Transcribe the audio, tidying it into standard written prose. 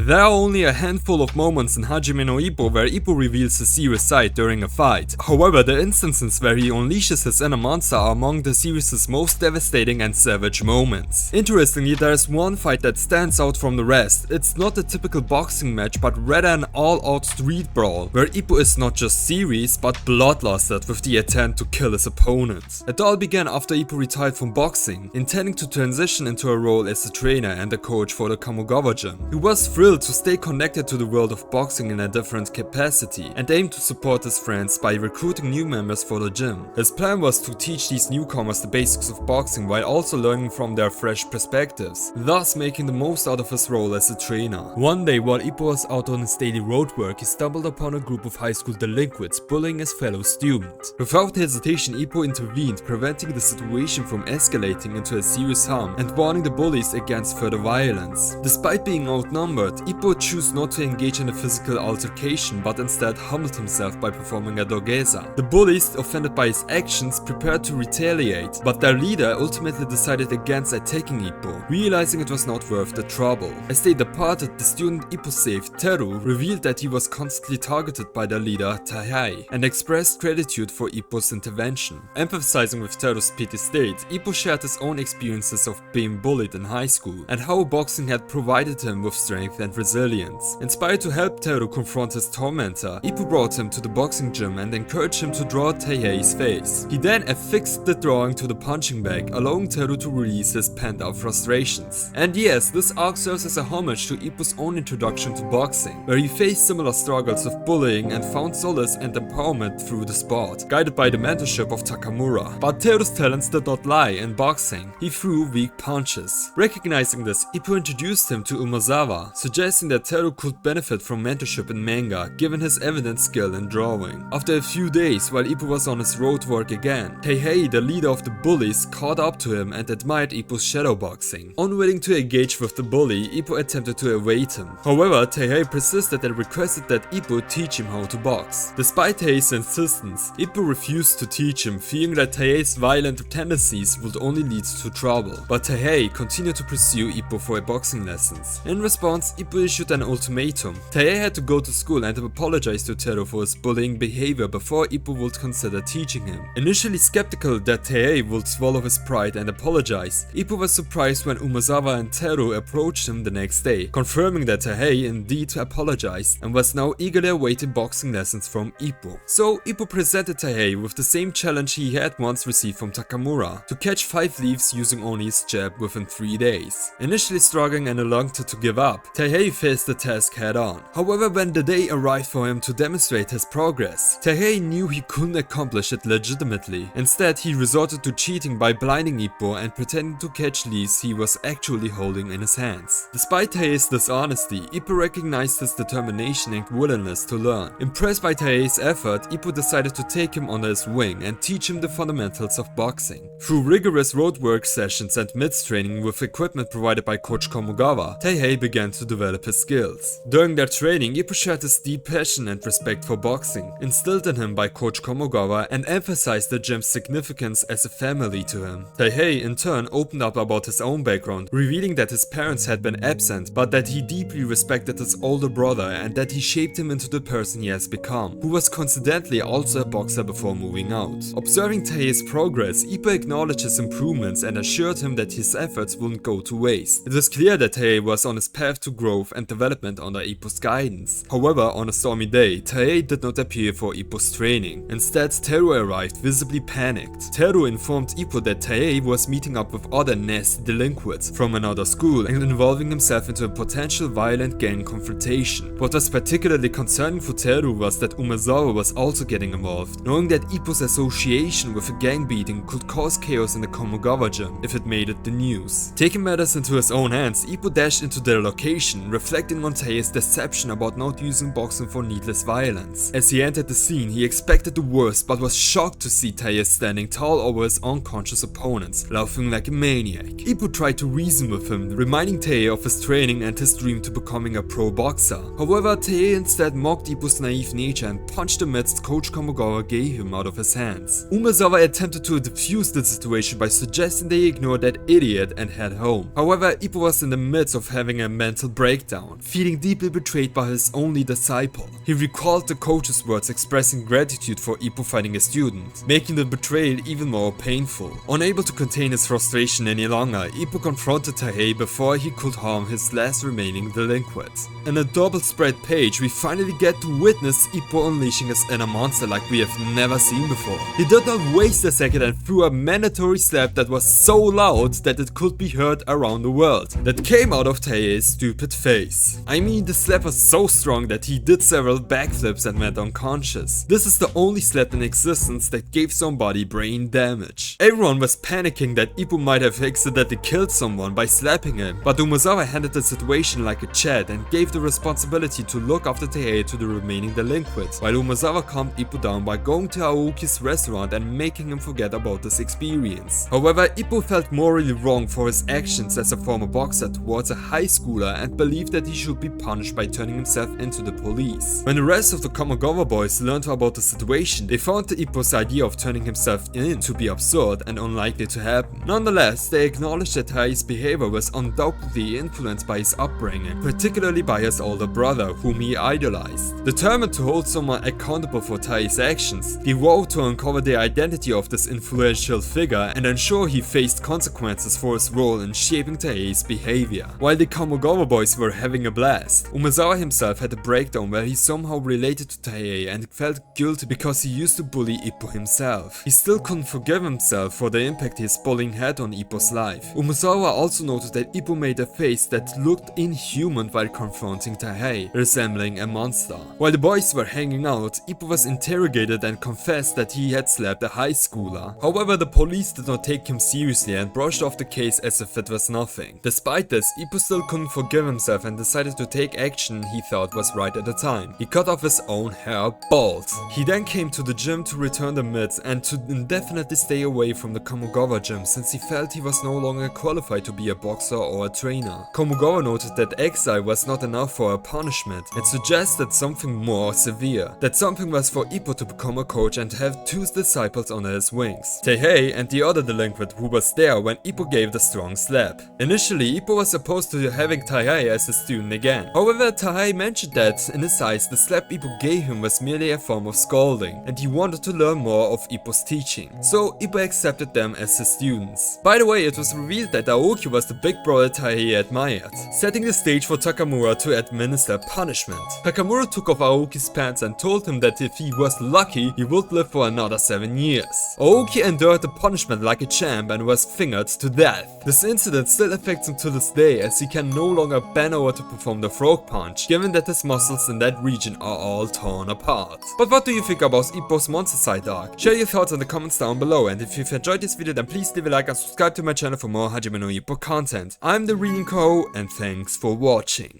There are only a handful of moments in Hajime no Ippo where Ippo reveals his serious side during a fight. However, the instances where he unleashes his inner monster are among the series' most devastating and savage moments. Interestingly, there is one fight that stands out from the rest. It's not a typical boxing match, but rather an all-out street brawl, where Ippo is not just serious, but bloodlusted with the intent to kill his opponent. It all began after Ippo retired from boxing, intending to transition into a role as a trainer and a coach for the Kamogawa gym. He was thrilled to stay connected to the world of boxing in a different capacity, and aimed to support his friends by recruiting new members for the gym. His plan was to teach these newcomers the basics of boxing while also learning from their fresh perspectives, thus making the most out of his role as a trainer. One day, while Ippo was out on his daily road work, he stumbled upon a group of high school delinquents bullying his fellow student. Without hesitation, Ippo intervened, preventing the situation from escalating into a serious harm and warning the bullies against further violence. Despite being outnumbered, Ippo chose not to engage in a physical altercation, but instead humbled himself by performing a dogeza. The bullies, offended by his actions, prepared to retaliate, but their leader ultimately decided against attacking Ippo, realizing it was not worth the trouble. As they departed, the student Ippo saved, Teru, revealed that he was constantly targeted by their leader Taihei, and expressed gratitude for Ippo's intervention. Emphasizing with Teru's pity state, Ippo shared his own experiences of being bullied in high school, and how boxing had provided him with strength and resilience. Inspired to help Teru confront his tormentor, Ippo brought him to the boxing gym and encouraged him to draw Taihei's face. He then affixed the drawing to the punching bag, allowing Teru to release his pent-up frustrations. And yes, this arc serves as a homage to Ippo's own introduction to boxing, where he faced similar struggles of bullying and found solace and empowerment through the sport, guided by the mentorship of Takamura. But Teru's talents did not lie in boxing. He threw weak punches. Recognizing this, Ippo introduced him to Umazawa, suggesting that Teru could benefit from mentorship in manga, given his evident skill in drawing. After a few days, while Ippo was on his road work again, Taihei, the leader of the bullies, caught up to him and admired Ippo's shadow boxing. Unwilling to engage with the bully, Ippo attempted to evade him. However, Taihei persisted and requested that Ippo teach him how to box. Despite Taihei's insistence, Ippo refused to teach him, fearing that Taihei's violent tendencies would only lead to trouble. But Taihei continued to pursue Ippo for boxing lessons. In response, Ippo issued an ultimatum. Taihei had to go to school and apologize to Teru for his bullying behavior before Ippo would consider teaching him. Initially skeptical that Taihei would swallow his pride and apologize, Ippo was surprised when Umazawa and Teru approached him the next day, confirming that Taihei indeed apologized and was now eagerly awaiting boxing lessons from Ippo. So Ippo presented Taihei with the same challenge he had once received from Takamura, to catch 5 leaves using only his jab within 3 days. Initially struggling and reluctant to give up, Taihei faced the task head on. However, when the day arrived for him to demonstrate his progress, Taihei knew he couldn't accomplish it legitimately. Instead, he resorted to cheating by blinding Ippo and pretending to catch leaves he was actually holding in his hands. Despite Taihei's dishonesty, Ippo recognized his determination and willingness to learn. Impressed by Taihei's effort, Ippo decided to take him under his wing and teach him the fundamentals of boxing. Through rigorous road work sessions and mitts training with equipment provided by Coach Kamogawa, Taihei began to develop his skills. During their training, Ippo shared his deep passion and respect for boxing, instilled in him by Coach Kamogawa, and emphasized the gym's significance as a family to him. Taihei, in turn, opened up about his own background, revealing that his parents had been absent, but that he deeply respected his older brother and that he shaped him into the person he has become, who was coincidentally also a boxer before moving out. Observing Taihei's progress, Ippo acknowledged his improvements and assured him that his efforts wouldn't go to waste. It is clear that Taihei was on his path to growth and development under Ippo's guidance. However, on a stormy day, Taihei did not appear for Ippo's training. Instead, Teru arrived, visibly panicked. Teru informed Ippo that Taihei was meeting up with other nasty delinquents from another school and involving himself into a potential violent gang confrontation. What was particularly concerning for Teru was that Umazawa was also getting involved, knowing that Ippo's association with a gang beating could cause chaos in the Kamogawa gym if it made it the news. Taking matters into his own hands, Ippo dashed into their location, reflecting on Taihei's deception about not using boxing for needless violence. As he entered the scene, he expected the worst but was shocked to see Taihei standing tall over his unconscious opponents, laughing like a maniac. Ippo tried to reason with him, reminding Taihei of his training and his dream to becoming a pro boxer. However, Taihei instead mocked Ippo's naive nature and punched the mitts Coach Kamogawa gave him out of his hands. Umazawa attempted to defuse the situation by suggesting they ignore that idiot and head home. However, Ippo was in the midst of having a mental breakdown breakdown, feeling deeply betrayed by his only disciple. He recalled the coach's words expressing gratitude for Ippo fighting a student, making the betrayal even more painful. Unable to contain his frustration any longer, Ippo confronted Taihei before he could harm his last remaining delinquent. In a double spread page, we finally get to witness Ippo unleashing his inner monster like we have never seen before. He did not waste a second and threw a mandatory slap that was so loud that it could be heard around the world, that came out of Taihei's stupid face. I mean, the slap was so strong that he did several backflips and went unconscious. This is the only slap in existence that gave somebody brain damage. Everyone was panicking that Ippo might have accidentally killed someone by slapping him, but Umezawa handled the situation like a Chad and gave the responsibility to look after Taihei to the remaining delinquents, while Umezawa calmed Ippo down by going to Aoki's restaurant and making him forget about this experience. However, Ippo felt morally wrong for his actions as a former boxer towards a high schooler and believed that he should be punished by turning himself into the police. When the rest of the Kamogawa boys learned about the situation, they found Ippo's idea of turning himself in to be absurd and unlikely to happen. Nonetheless, they acknowledged that Taihei's behavior was undoubtedly influenced by his upbringing, particularly by his older brother, whom he idolized. Determined to hold someone accountable for Taihei's actions, he vowed to uncover the identity of this influential figure and ensure he faced consequences for his role in shaping Taihei's behavior. While the Kamogawa boys were having a blast, Umezawa himself had a breakdown where he somehow related to Taihei and felt guilty because he used to bully Ippo himself. He still couldn't forgive himself for the impact his bullying had on Ippo's life. Umezawa also noted that Ippo made a face that looked inhuman while confronting Taihei, resembling a monster. While the boys were hanging out, Ippo was interrogated and confessed that he had slapped a high schooler. However, the police did not take him seriously and brushed off the case as if it was nothing. Despite this, Ippo still couldn't forgive himself and decided to take action he thought was right at the time. He cut off his own hair bald. He then came to the gym to return the mitts and to indefinitely stay away from the Kamogawa gym since he felt he was no longer qualified to be a boxer or a trainer. Kamogawa noted that exile was not enough for a punishment and suggested something more severe. That something was for Ippo to become a coach and have 2 disciples under his wings, Taihei and the other delinquent who was there when Ippo gave the strong slap. Initially, Ippo was opposed to having Taihei as a student again. However, Taihei mentioned that in his eyes the slap Ippo gave him was merely a form of scolding and he wanted to learn more of Ippo's teaching. So Ippo accepted them as his students. By the way, it was revealed that Aoki was the big brother Taihei admired, setting the stage for Takamura to administer punishment. Takamura took off Aoki's pants and told him that if he was lucky, he would live for another 7 years. Aoki endured the punishment like a champ and was fingered to death. This incident still affects him to this day as he can no longer bend over to perform the frog punch, given that his muscles in that region are all torn apart. But what do you think about Ippo's monster side arc? Share your thoughts in the comments down below, and if you've enjoyed this video then please leave a like and subscribe to my channel for more Hajime no Ippo content. I'm the Reading Co, and thanks for watching.